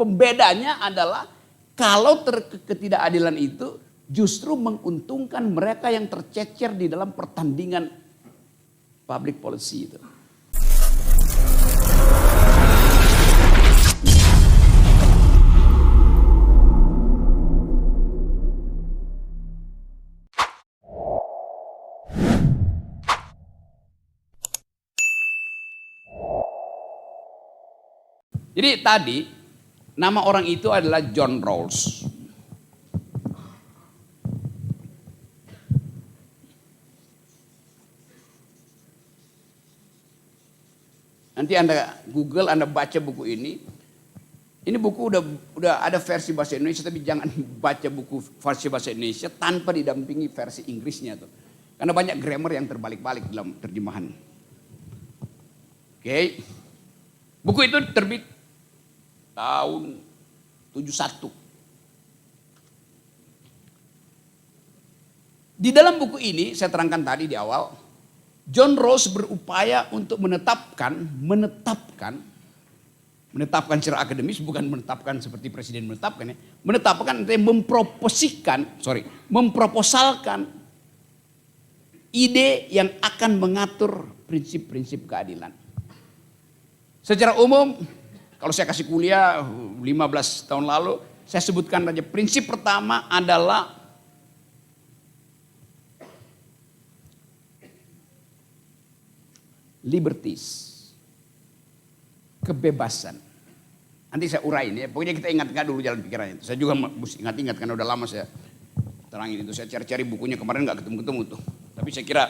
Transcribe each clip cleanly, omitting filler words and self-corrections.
Pembedanya adalah kalau ketidakadilan itu justru menguntungkan mereka yang tercecer di dalam pertandingan public policy itu. Jadi tadi nama orang itu adalah John Rawls. Nanti Anda Google, Anda baca buku ini. Ini buku udah ada versi bahasa Indonesia, tapi jangan baca buku versi bahasa Indonesia tanpa didampingi versi Inggrisnya tuh. Karena banyak grammar yang terbalik-balik dalam terjemahan. Oke. Buku itu terbit tahun 71. Di dalam buku ini, saya terangkan tadi di awal, John Rawls berupaya untuk menetapkan secara akademis, bukan menetapkan seperti presiden menetapkan ya, menetapkan artinya memproposalkan ide yang akan mengatur prinsip-prinsip keadilan. Secara umum, kalau saya kasih kuliah 15 tahun lalu, saya sebutkan saja prinsip pertama adalah liberties, kebebasan. Nanti saya uraiin ya, pokoknya kita ingat-ingat dulu jalan pikirannya itu. Saya juga mesti ingat-ingat karena udah lama saya terangin itu. Saya cari-cari bukunya kemarin nggak ketemu-ketemu tuh. Tapi saya kira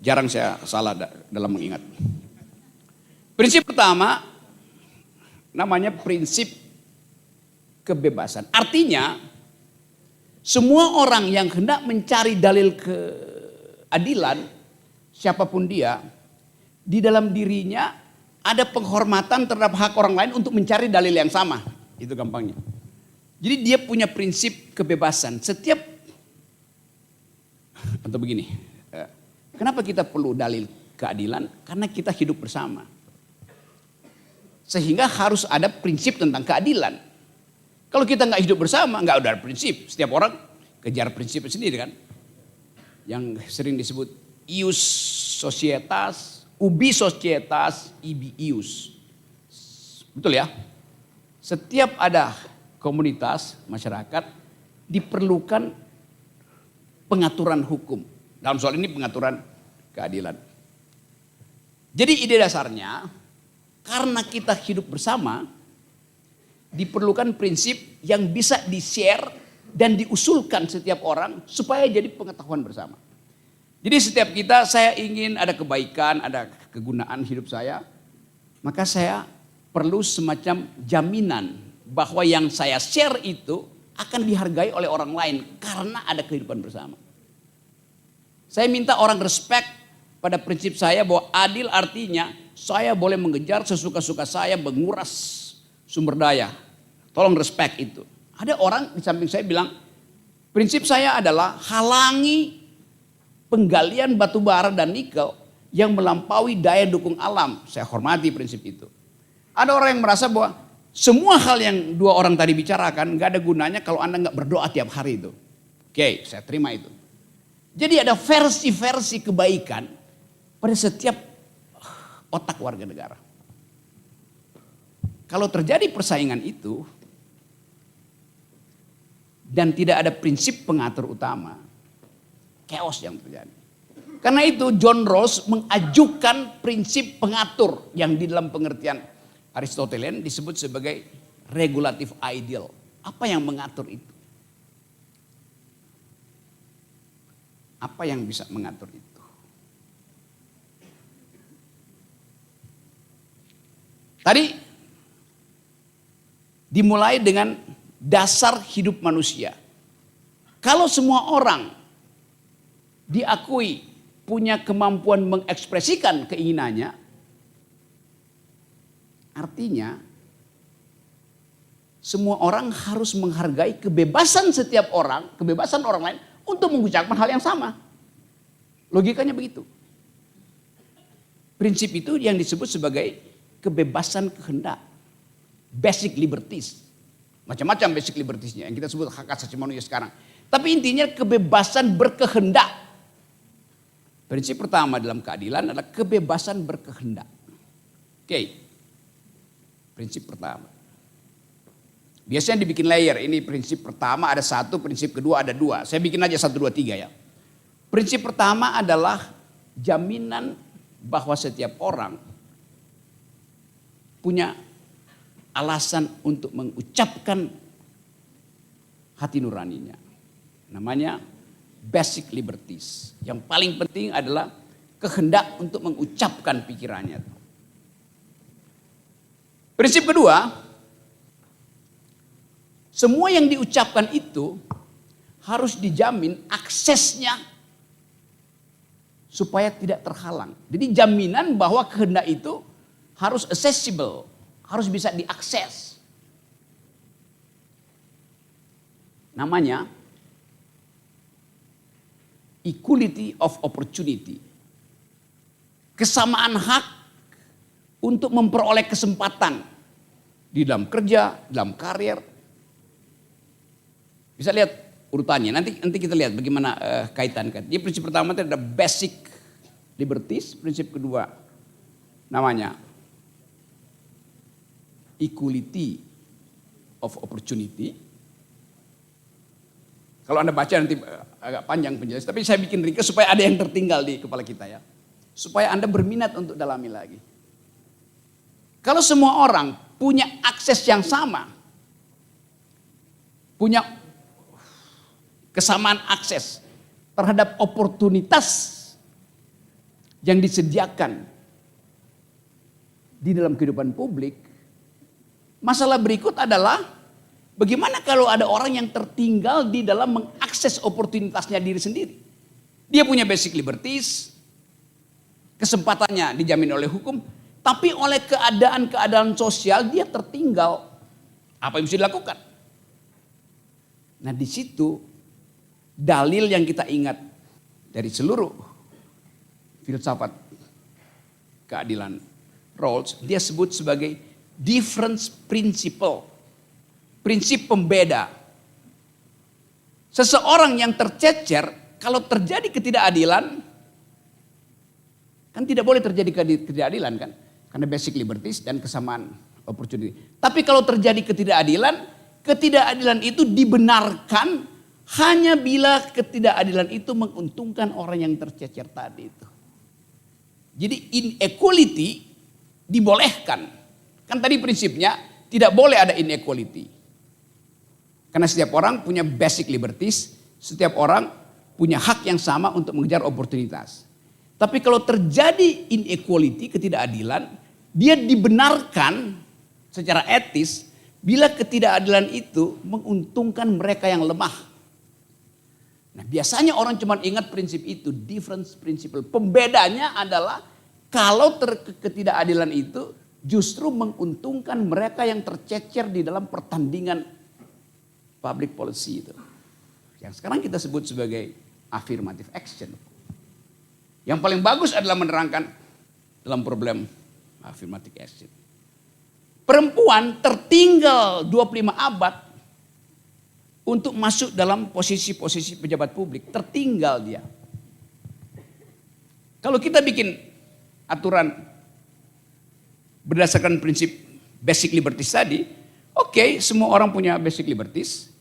jarang saya salah dalam mengingat. Prinsip pertama namanya prinsip kebebasan. Artinya semua orang yang hendak mencari dalil keadilan, siapapun dia, di dalam dirinya ada penghormatan terhadap hak orang lain untuk mencari dalil yang sama. Itu gampangnya. Jadi dia punya prinsip kebebasan. Atau begini, kenapa kita perlu dalil keadilan? Karena kita hidup bersama. Sehingga harus ada prinsip tentang keadilan. Kalau kita nggak hidup bersama, nggak ada prinsip. Setiap orang kejar prinsipnya sendiri kan. Yang sering disebut ius societas, ubi societas, ibi ius. Betul ya? Setiap ada komunitas, masyarakat, diperlukan pengaturan hukum. Dalam soal ini pengaturan keadilan. Jadi ide dasarnya, karena kita hidup bersama, diperlukan prinsip yang bisa di-share dan diusulkan setiap orang supaya jadi pengetahuan bersama. Jadi setiap kita, saya ingin ada kebaikan, ada kegunaan hidup saya, maka saya perlu semacam jaminan bahwa yang saya share itu akan dihargai oleh orang lain karena ada kehidupan bersama. Saya minta orang respect pada prinsip saya bahwa adil artinya saya boleh mengejar sesuka-suka saya, menguras sumber daya. Tolong respect itu. Ada orang di samping saya bilang, prinsip saya adalah halangi penggalian batu bara dan nikel yang melampaui daya dukung alam. Saya hormati prinsip itu. Ada orang yang merasa bahwa semua hal yang dua orang tadi bicarakan gak ada gunanya kalau Anda gak berdoa tiap hari itu. Oke, saya terima itu. Jadi ada versi-versi kebaikan pada setiap otak warga negara. Kalau terjadi persaingan itu dan tidak ada prinsip pengatur utama, chaos yang terjadi. Karena itu John Rawls mengajukan prinsip pengatur yang di dalam pengertian Aristotelian disebut sebagai regulative ideal. Apa yang mengatur itu? Apa yang bisa mengatur itu? Tadi dimulai dengan dasar hidup manusia. Kalau semua orang diakui punya kemampuan mengekspresikan keinginannya, artinya semua orang harus menghargai kebebasan setiap orang, kebebasan orang lain untuk mengucapkan hal yang sama. Logikanya begitu. Prinsip itu yang disebut sebagai kebebasan kehendak. Basic liberties. Macam-macam basic libertiesnya yang kita sebut hak asasi manusia sekarang. Tapi intinya kebebasan berkehendak. Prinsip pertama dalam keadilan adalah kebebasan berkehendak. Oke. Prinsip pertama. Biasanya dibikin layer. Ini prinsip pertama ada satu, prinsip kedua ada dua. Saya bikin aja 1, 2, 3 ya. Prinsip pertama adalah jaminan bahwa setiap orang punya alasan untuk mengucapkan hati nuraninya. Namanya basic liberties. Yang paling penting adalah kehendak untuk mengucapkan pikirannya. Prinsip kedua, semua yang diucapkan itu harus dijamin aksesnya supaya tidak terhalang. Jadi jaminan bahwa kehendak itu harus accessible, harus bisa diakses. Namanya equality of opportunity. Kesamaan hak untuk memperoleh kesempatan di dalam kerja, dalam karir. Bisa lihat urutannya. Nanti kita lihat bagaimana kaitan. Jadi prinsip pertama itu ada basic liberties. Prinsip kedua namanya equality of opportunity. Kalau Anda baca nanti agak panjang penjelasan. Tapi saya bikin ringkas supaya ada yang tertinggal di kepala kita ya. Supaya Anda berminat untuk dalami lagi. Kalau semua orang punya akses yang sama. Punya kesamaan akses terhadap oportunitas yang disediakan di dalam kehidupan publik. Masalah berikut adalah bagaimana kalau ada orang yang tertinggal di dalam mengakses oportunitasnya diri sendiri. Dia punya basic liberties, kesempatannya dijamin oleh hukum, tapi oleh keadaan-keadaan sosial dia tertinggal. Apa yang mesti dilakukan? Nah di situ dalil yang kita ingat dari seluruh filsafat keadilan Rawls, dia sebut sebagai difference principle. Prinsip pembeda. Seseorang yang tercecer, kalau terjadi ketidakadilan, kan tidak boleh terjadi ketidakadilan kan. Karena basic liberties dan kesamaan opportunity. Tapi kalau terjadi ketidakadilan itu dibenarkan hanya bila ketidakadilan itu menguntungkan orang yang tercecer tadi itu. Jadi inequality dibolehkan. Kan tadi prinsipnya tidak boleh ada inequality. Karena setiap orang punya basic liberties, setiap orang punya hak yang sama untuk mengejar oportunitas. Tapi kalau terjadi inequality, ketidakadilan, dia dibenarkan secara etis bila ketidakadilan itu menguntungkan mereka yang lemah. Nah, biasanya orang cuma ingat prinsip itu, difference principle. Pembedanya adalah kalau ketidakadilan itu justru menguntungkan mereka yang tercecer di dalam pertandingan public policy itu. Yang sekarang kita sebut sebagai affirmative action. Yang paling bagus adalah menerangkan dalam problem affirmative action. Perempuan tertinggal 25 abad untuk masuk dalam posisi-posisi pejabat publik. Tertinggal dia. Kalau kita bikin aturan berdasarkan prinsip basic liberties tadi, oke, semua orang punya basic liberties.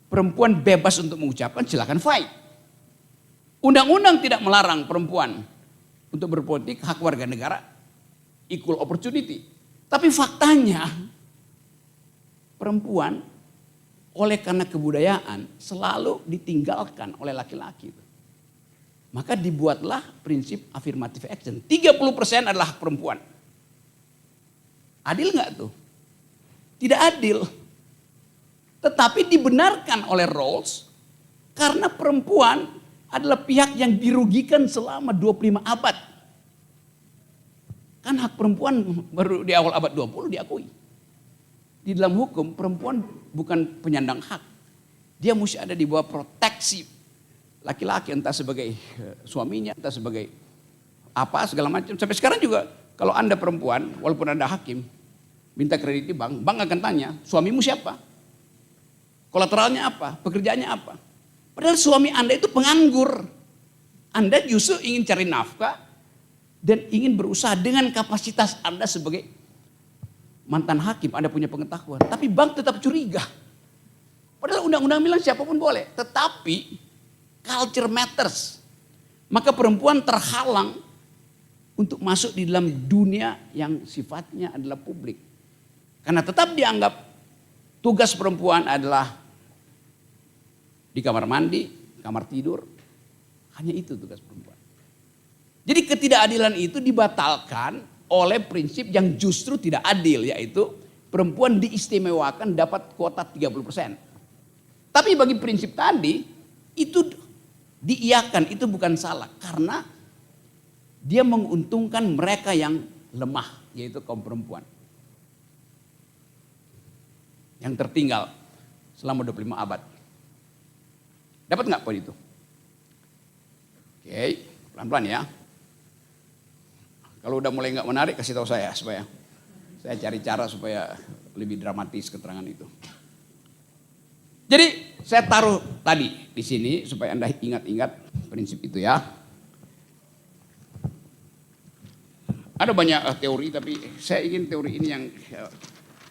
Perempuan bebas untuk mengucapkan, silakan fight. Undang-undang tidak melarang perempuan untuk berpolitik, hak warga negara, equal opportunity. Tapi faktanya perempuan oleh karena kebudayaan selalu ditinggalkan oleh laki-laki. Maka dibuatlah prinsip affirmative action. 30% adalah hak perempuan. Adil nggak tuh? Tidak adil. Tetapi dibenarkan oleh Rawls karena perempuan adalah pihak yang dirugikan selama 25 abad. Kan hak perempuan baru di awal abad 20 diakui. Di dalam hukum perempuan bukan penyandang hak. Dia mesti ada di bawah proteksi laki-laki, entah sebagai suaminya, entah sebagai apa segala macam. Sampai sekarang juga kalau Anda perempuan, walaupun Anda hakim, minta kredit di bank, bank akan tanya, suamimu siapa? Kolateralnya apa? Pekerjaannya apa? Padahal suami Anda itu penganggur. Anda justru ingin cari nafkah dan ingin berusaha dengan kapasitas Anda sebagai mantan hakim. Anda punya pengetahuan. Tapi bank tetap curiga. Padahal undang-undang bilang siapapun boleh. Tetapi culture matters. Maka perempuan terhalang untuk masuk di dalam dunia yang sifatnya adalah publik. Karena tetap dianggap tugas perempuan adalah di kamar mandi, kamar tidur. Hanya itu tugas perempuan. Jadi ketidakadilan itu dibatalkan oleh prinsip yang justru tidak adil. Yaitu perempuan diistimewakan dapat kuota 30%. Tapi bagi prinsip tadi itu diiyakan, itu bukan salah. Karena dia menguntungkan mereka yang lemah, yaitu kaum perempuan. Yang tertinggal selama 25 abad. Dapat nggak poin itu? Oke, pelan-pelan ya. Kalau udah mulai nggak menarik kasih tahu saya supaya saya cari cara supaya lebih dramatis keterangan itu. Jadi saya taruh tadi di sini supaya Anda ingat-ingat prinsip itu ya. Ada banyak teori tapi saya ingin teori ini yang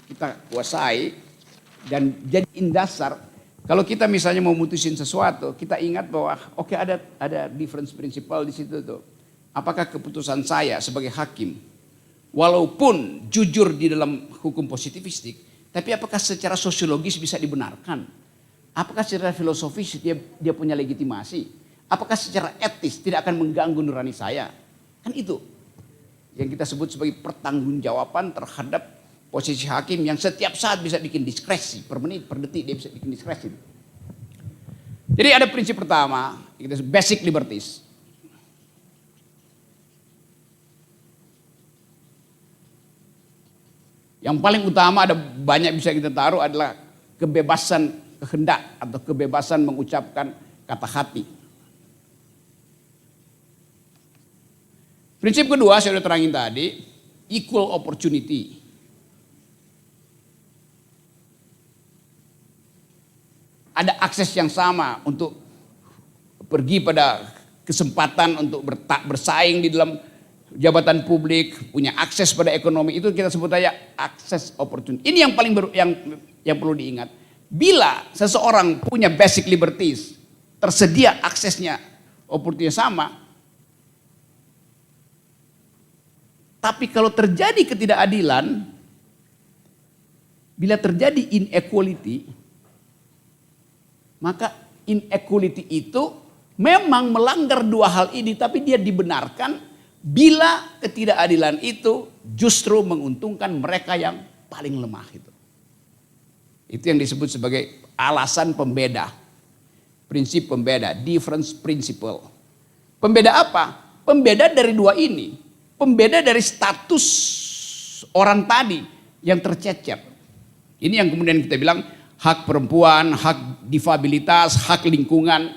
kita kuasai dan jadiin dasar. Kalau kita misalnya mau mutusin sesuatu, kita ingat bahwa oke, ada difference principle di situ tuh. Apakah keputusan saya sebagai hakim, walaupun jujur di dalam hukum positivistik, tapi apakah secara sosiologis bisa dibenarkan? Apakah secara filosofis dia punya legitimasi? Apakah secara etis tidak akan mengganggu nurani saya? Kan itu yang kita sebut sebagai pertanggungjawaban terhadap posisi hakim yang setiap saat bisa bikin diskresi, per menit, per detik dia bisa bikin diskresi. Jadi ada prinsip pertama, kita sebut basic liberties. Yang paling utama ada banyak bisa kita taruh adalah kebebasan kehendak atau kebebasan mengucapkan kata hati. Prinsip kedua saya sudah terangin tadi, equal opportunity. Ada akses yang sama untuk pergi pada kesempatan untuk bersaing di dalam jabatan publik, punya akses pada ekonomi, itu kita sebut aja akses opportunity. Ini yang paling yang perlu diingat. Bila seseorang punya basic liberties, tersedia aksesnya, opportunity sama, tapi kalau terjadi ketidakadilan, bila terjadi inequality, maka inequality itu memang melanggar dua hal ini, tapi dia dibenarkan bila ketidakadilan itu justru menguntungkan mereka yang paling lemah itu. Itu yang disebut sebagai alasan pembeda. Prinsip pembeda, difference principle. Pembeda apa? Pembeda dari dua ini. Pembeda dari status orang tadi yang tercecep. Ini yang kemudian kita bilang hak perempuan, hak difabilitas, hak lingkungan.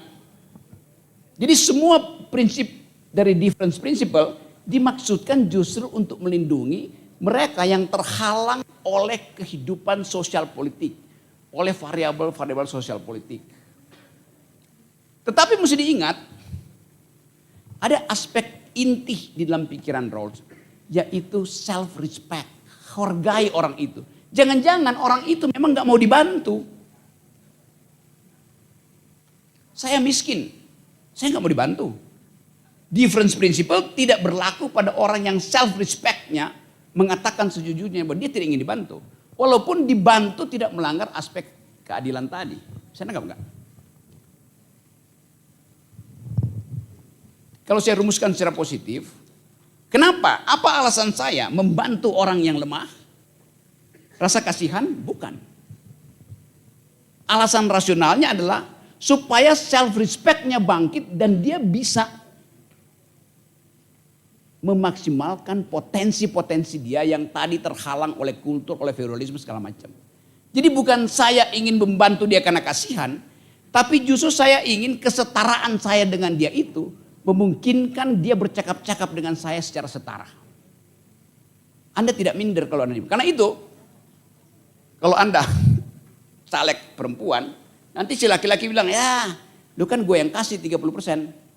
Jadi semua prinsip dari difference principle dimaksudkan justru untuk melindungi mereka yang terhalang oleh kehidupan sosial politik, oleh variabel-variabel sosial politik. Tetapi mesti diingat, ada aspek inti di dalam pikiran Rawls, yaitu self-respect, hargai orang itu. Jangan-jangan orang itu memang gak mau dibantu. Saya miskin, saya gak mau dibantu. Difference principle tidak berlaku pada orang yang self-respectnya mengatakan sejujurnya bahwa dia tidak ingin dibantu. Walaupun dibantu tidak melanggar aspek keadilan tadi. Saya nangkap enggak? Kalau saya rumuskan secara positif, kenapa? Apa alasan saya membantu orang yang lemah? Rasa kasihan? Bukan. Alasan rasionalnya adalah supaya self-respectnya bangkit dan dia bisa memaksimalkan potensi-potensi dia yang tadi terhalang oleh kultur, oleh feudalisme segala macam. Jadi bukan saya ingin membantu dia karena kasihan, tapi justru saya ingin kesetaraan saya dengan dia itu memungkinkan dia bercakap-cakap dengan saya secara setara. Anda tidak minder kalau Anda. Karena itu, kalau Anda caleg perempuan, nanti si laki-laki bilang, ya lu kan gue yang kasih 30%.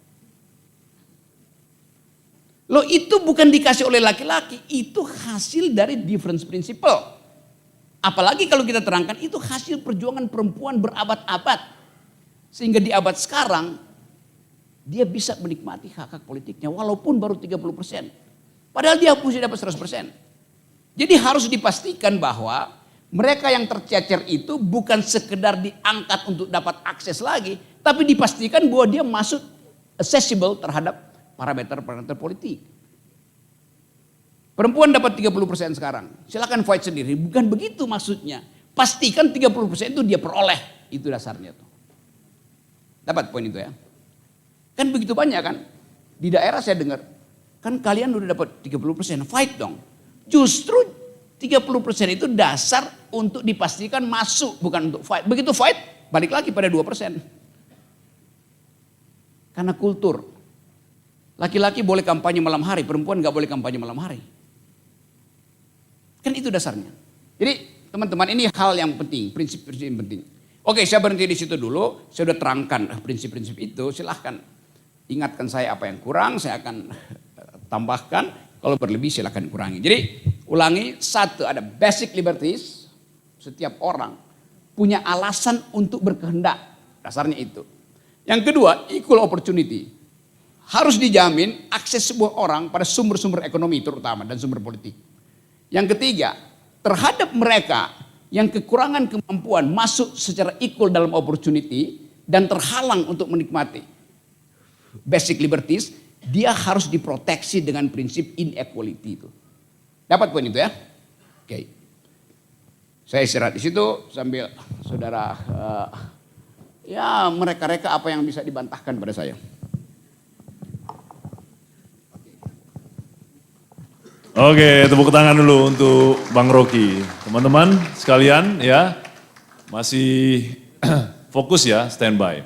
Loh itu bukan dikasih oleh laki-laki, itu hasil dari difference principle. Apalagi kalau kita terangkan itu hasil perjuangan perempuan berabad-abad. Sehingga di abad sekarang dia bisa menikmati hak-hak politiknya walaupun baru 30%. Padahal dia mesti dapat 100%. Jadi harus dipastikan bahwa mereka yang tercecer itu bukan sekedar diangkat untuk dapat akses lagi, tapi dipastikan bahwa dia masuk accessible terhadap parameter-parameter politik. Perempuan dapat 30% sekarang, silakan fight sendiri. Bukan begitu maksudnya. Pastikan 30% itu dia peroleh, itu dasarnya tuh. Dapat poin itu ya. Kan begitu banyak kan. Di daerah saya dengar, kan kalian udah dapat 30%, fight dong. Justru 30% itu dasar untuk dipastikan masuk, bukan untuk fight. Begitu fight, balik lagi pada 2%. Karena kultur. Laki-laki boleh kampanye malam hari, perempuan gak boleh kampanye malam hari. Kan itu dasarnya. Jadi teman-teman ini hal yang penting, prinsip-prinsip yang penting. Oke, saya berhenti di situ dulu, saya sudah terangkan prinsip-prinsip itu, silahkan ingatkan saya apa yang kurang, saya akan tambahkan, kalau berlebih silahkan kurangi. Jadi ulangi, satu ada basic liberties, setiap orang punya alasan untuk berkehendak, dasarnya itu. Yang kedua, equal opportunity. Harus dijamin akses sebuah orang pada sumber-sumber ekonomi terutama dan sumber politik. Yang ketiga, terhadap mereka yang kekurangan kemampuan masuk secara equal dalam opportunity dan terhalang untuk menikmati basic liberties, dia harus diproteksi dengan prinsip inequality itu. Dapat poin itu ya? Oke. Saya istirahat di situ sambil saudara ya mereka-reka apa yang bisa dibantahkan pada saya. Oke, tepuk tangan dulu untuk Bang Rocky. Teman-teman sekalian ya, masih fokus ya, standby.